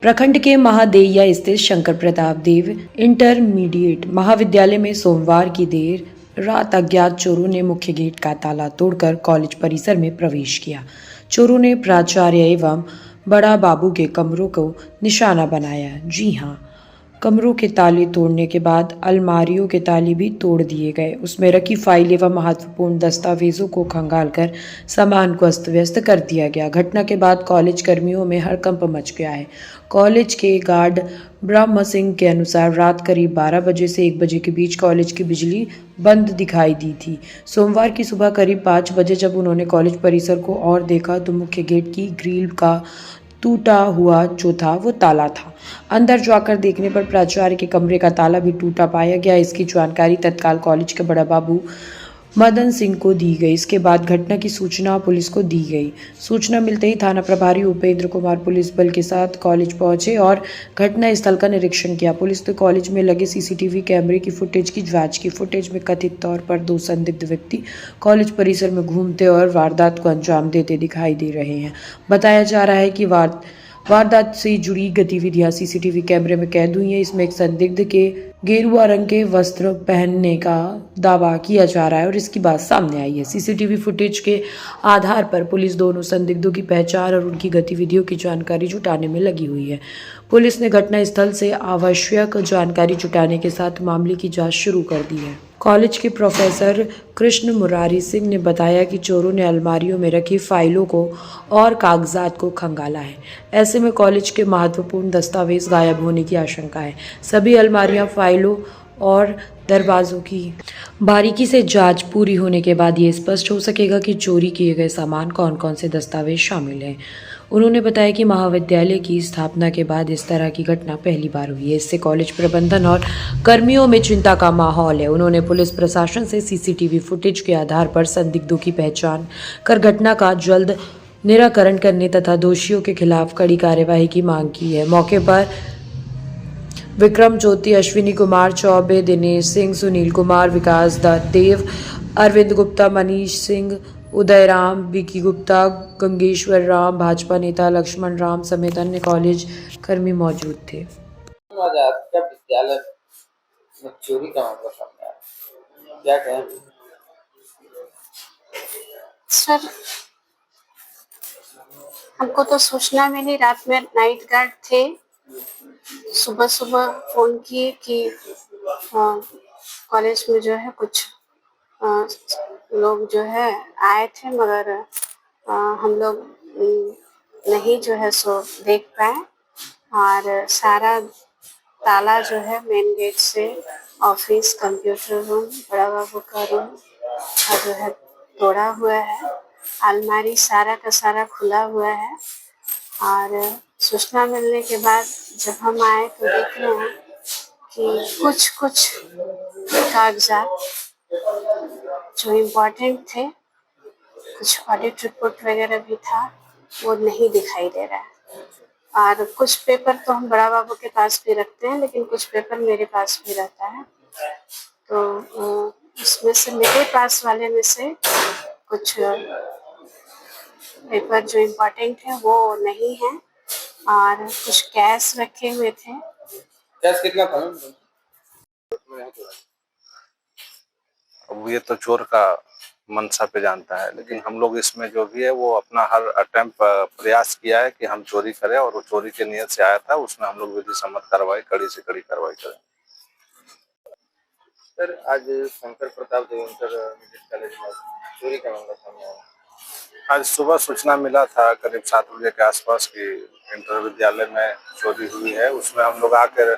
प्रखंड के महादेया स्थित शंकर प्रताप देव इंटरमीडिएट महाविद्यालय में सोमवार की देर रात अज्ञात चोरों ने मुख्य गेट का ताला तोड़कर कॉलेज परिसर में प्रवेश किया। चोरों ने प्राचार्य एवं बड़ा बाबू के कमरों को निशाना बनाया। जी हां, कमरों के ताले तोड़ने के बाद अलमारियों के ताले भी तोड़ दिए गए। उसमें रखी फाइल एवं महत्वपूर्ण दस्तावेजों को खंगालकर सामान को अस्त व्यस्त कर दिया गया। घटना के बाद कॉलेज कर्मियों में हड़कंप मच गया है। कॉलेज के गार्ड ब्रह्म सिंह के अनुसार रात करीब 12 बजे से 1 बजे के बीच कॉलेज की बिजली बंद दिखाई दी थी। सोमवार की सुबह करीब 5 बजे जब उन्होंने कॉलेज परिसर को और देखा तो मुख्य गेट की ग्रिल का टूटा हुआ जो था वो ताला था। अंदर जाकर देखने पर प्राचार्य के कमरे का ताला भी टूटा पाया गया। इसकी जानकारी तत्काल कॉलेज के बड़ा बाबू मदन सिंह को दी गई। इसके बाद घटना की सूचना पुलिस को दी गई। सूचना मिलते ही थाना प्रभारी उपेंद्र कुमार पुलिस बल के साथ कॉलेज पहुंचे और घटना स्थल का निरीक्षण किया। पुलिस ने कॉलेज में लगे सीसीटीवी कैमरे की फुटेज की जांच की। फुटेज में कथित तौर पर 2 संदिग्ध व्यक्ति कॉलेज परिसर में घूमते और वारदात को अंजाम देते दिखाई दे रहे हैं। बताया जा रहा है कि वारदात से जुड़ी गतिविधियां सीसीटीवी कैमरे में कैद हुई हैं। इसमें एक संदिग्ध के गेरुआ रंग के वस्त्र पहनने का दावा किया जा रहा है और इसकी बात सामने आई है। सीसीटीवी फुटेज के आधार पर पुलिस दोनों संदिग्धों की पहचान और उनकी गतिविधियों की जानकारी जुटाने में लगी हुई है। पुलिस ने घटनास्थल से आवश्यक जानकारी जुटाने के साथ मामले की जांच शुरू कर दी है। कॉलेज के प्रोफेसर कृष्ण मुरारी सिंह ने बताया कि चोरों ने अलमारियों में रखी फाइलों को और कागजात को खंगाला है। ऐसे में कॉलेज के महत्वपूर्ण दस्तावेज गायब होने की आशंका है। सभी अलमारियां, फाइलों और दरवाजों की बारीकी से जांच पूरी होने के बाद ये स्पष्ट हो सकेगा कि चोरी किए गए सामान कौन कौन से दस्तावेज शामिल हैं। उन्होंने बताया कि महाविद्यालय की स्थापना के बाद इस तरह की घटना पहली बार हुई है। इससे कॉलेज प्रबंधन और कर्मियों में चिंता का माहौल है। उन्होंने पुलिस प्रशासन से सीसीटीवी फुटेज के आधार पर संदिग्धों की पहचान कर घटना का जल्द निराकरण करने तथा दोषियों के खिलाफ कड़ी कार्यवाही की मांग की है। मौके पर विक्रम ज्योति, अश्विनी कुमार चौबे, दिनेश सिंह, सुनील कुमार, विकास देव, अरविंद गुप्ता, मनीष सिंह, उदय राम, विकी गुप्ता, गंगेश्वर राम, भाजपा नेता लक्ष्मण राम समेत अन्य कॉलेज कर्मी मौजूद थे। आज आपका विद्यालय में चोरी का मामला सामने आया, क्या कहें? सर, हमको तो सूचना मिली, रात में नाइट गार्ड थे। सुबह सुबह फोन किए कि कॉलेज में जो है कुछ लोग जो है आए थे, मगर हम लोग नहीं जो है सो देख पाए और सारा ताला जो है मेन गेट से ऑफिस, कंप्यूटर रूम, बड़ा बाबू का रूम का जो है तोड़ा हुआ है। अलमारी सारा का सारा खुला हुआ है और सूचना मिलने के बाद जब हम आए तो देख रहे हैं कि कुछ कागजात जो इम्पोर्टेंट थे, कुछ ऑडिट रिपोर्ट वगैरह भी था, वो नहीं दिखाई दे रहा है। और कुछ पेपर तो हम बड़ा बाबू के पास भी रखते हैं, लेकिन कुछ पेपर मेरे पास भी रहता है। तो उसमें से मेरे पास वाले में से कुछ पेपर जो इम्पोर्टेंट है वो नहीं है और कुछ कैश रखे हुए थे। कैश कितना था? अब ये तो चोर का मंशा पे जानता है, लेकिन हम लोग इसमें जो भी है वो अपना हर अटेम्प्ट प्रयास किया है कि हम चोरी करें, और वो चोरी के नियत से आया था, उसमें हम लोग विधि सम्मत कार्रवाई, कड़ी से कड़ी कार्रवाई करें। सर, आज शंकर प्रताप देव इंटरमीडिएट कॉलेज में चोरी का मामला सामने आया। आज सुबह सूचना मिला था करीब 7 बजे के आसपास कि इंटर विद्यालय में चोरी हुई है। उसमें हम लोग आकर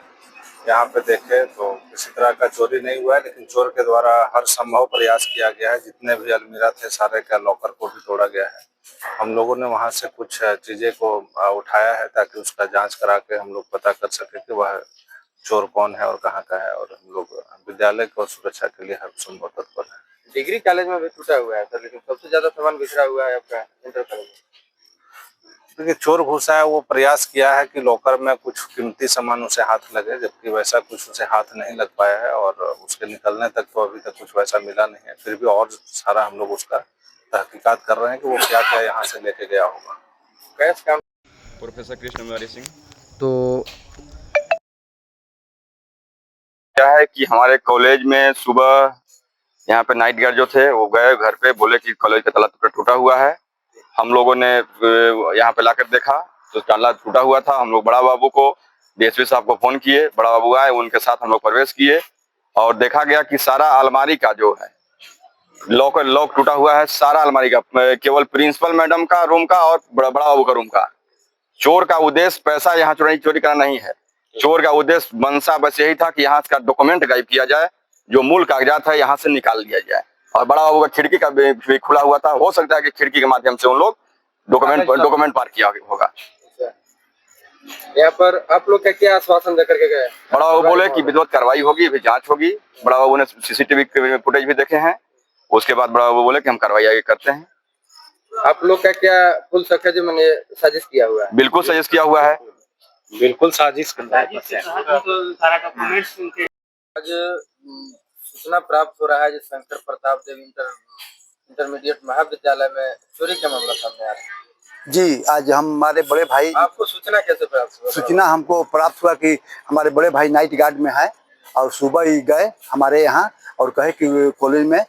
यहाँ पे देखे तो किसी तरह का चोरी नहीं हुआ है, लेकिन चोर के द्वारा हर संभव प्रयास किया गया है। जितने भी अलमीरा थे सारे का लॉकर को भी तोड़ा गया है। हम लोगों ने वहाँ से कुछ चीजें को उठाया है ताकि उसका जांच करा के हम लोग पता कर सके कि वह चोर कौन है और कहाँ का है, और हम लोग विद्यालय को सुरक्षा के लिए हर संभव तत्पर है। डिग्री कॉलेज में भी टूटा हुआ है सर, लेकिन सबसे ज्यादा सामान बिखरा हुआ है आपका इंटर कॉलेज में। देखिए, चोर घुसा है, वो प्रयास किया है कि लॉकर में कुछ कीमती सामान उसे हाथ लगे, जबकि वैसा कुछ उसे हाथ नहीं लग पाया है, और उसके निकलने तक तो अभी तक कुछ वैसा मिला नहीं है। फिर भी और सारा हम लोग उसका तहकीकात कर रहे हैं कि वो क्या क्या यहाँ से लेके गया होगा। कैश काम प्रोफेसर कृष्ण मुरारी सिंह, तो क्या है कि हमारे कॉलेज में सुबह यहाँ पे नाइट गार्ड जो थे वो गए घर पे, बोले कि कॉलेज का ताला टूटा हुआ है। हम लोगों ने यहाँ पे लाकर देखा तो ताला टूटा हुआ था। हम लोग बड़ा बाबू को, डीएसपी साहब को फोन किए, बड़ा बाबू आए, उनके साथ हम लोग प्रवेश किए और देखा गया कि सारा अलमारी का जो है लॉक टूटा हुआ है। सारा अलमारी का, केवल प्रिंसिपल मैडम का रूम का और बड़ा बाबू का रूम का। चोर का उद्देश्य पैसा यहाँ चोरी करना नहीं है। चोर का उद्देश्य मंशा बस यही था कि यहाँ का डॉक्यूमेंट गायब किया जाए, जो मूल कागजात है यहाँ से निकाल दिया जाए। और बड़ा बाबू का खिड़की का भी खुला हुआ था, हो सकता है कि खिड़की के माध्यम से उन लोग डॉक्यूमेंट पार किया होगा। यहाँ पर आप लोग का क्या आश्वासन देकर के गए? बड़ा बाबू बोले कि विधिवत कार्रवाई होगी, अभी जांच होगी। बड़ा बाबू ने सीसीटीवी फुटेज भी देखे हैं। उसके बाद बड़ा बाबू बोले कि हम कार्रवाई आगे करते हैं। आप लोग का क्या कुल सखा जो मैंने साजिश किया हुआ है? बिल्कुल साजिश किया हुआ है। बिल्कुल साजिश कर रहा है। आज सूचना प्राप्त हो रहा है जो शंकर प्रताप देव इंटरमीडिएट महाविद्यालय में चोरी का मामला सामने आ रहा है। जी, आज हमारे बड़े भाई, आपको सूचना कैसे प्राप्त हुआ? सूचना हमको प्राप्त हुआ कि हमारे बड़े भाई नाइट गार्ड में है और सुबह ही गए हमारे यहाँ और कहे कि कॉलेज में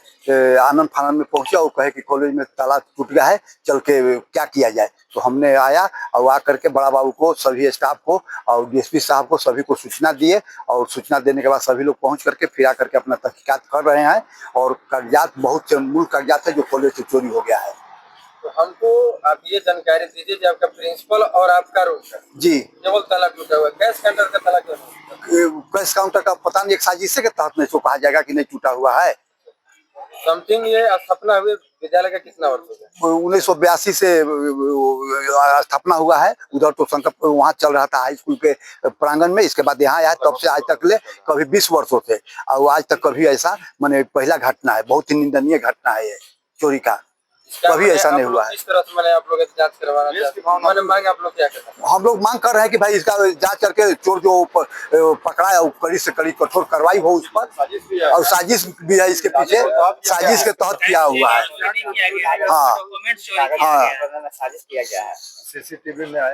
आनंद फानंद में पहुंचे और कहे कि कॉलेज में ताला टूट गया है, चल के क्या किया जाए। तो हमने आया और आ करके बड़ा बाबू को, सभी स्टाफ को और डीएसपी साहब को, सभी को सूचना दिए और सूचना देने के बाद सभी लोग पहुंच करके फिर आकर के अपना तहकीकात कर रहे हैं और कागजात, बहुत मूल कागजात है जो कॉलेज से चोरी हो गया है। तो हमको आप ये जानकारी दीजिए कि आपका प्रिंसिपल और आपका रूम का जी केवल ताला टूटा हुआ है, कैश काउंटर का ताला क्यों नहीं? कैश काउंटर का पता नहीं, एक साजिश के तहत नहीं, तो कहा जाएगा कि नहीं टूटा हुआ है। समथिंग ये स्थापना हुए विद्यालय का कितना वर्ष हो गया? 1982 से स्थापना हुआ है। उधर तो शंकर वहाँ चल रहा था हाई स्कूल के प्रांगण में, इसके बाद यहाँ आया, तब से आज तक ले कभी 20 वर्ष होते और आज तक कभी ऐसा माने पहला घटना है। बहुत ही निंदनीय घटना है ये चोरी का, कभी ऐसा नहीं हुआ है। इस तरह से मैंने आप लोग जांच करवाना चाहते हैं, मैंने मांग आप लोग क्या करते हैं? हम लोग मांग कर रहे हैं कि भाई इसका जांच करके चोर जो पकड़ा है कड़ी से कड़ी कठोर कार्रवाई हो उस पर। और साजिश भी है इसके पीछे, साजिश के तहत किया हुआ है। हाँ हाँ, साजिश किया गया है। सीसीटीवी में आया।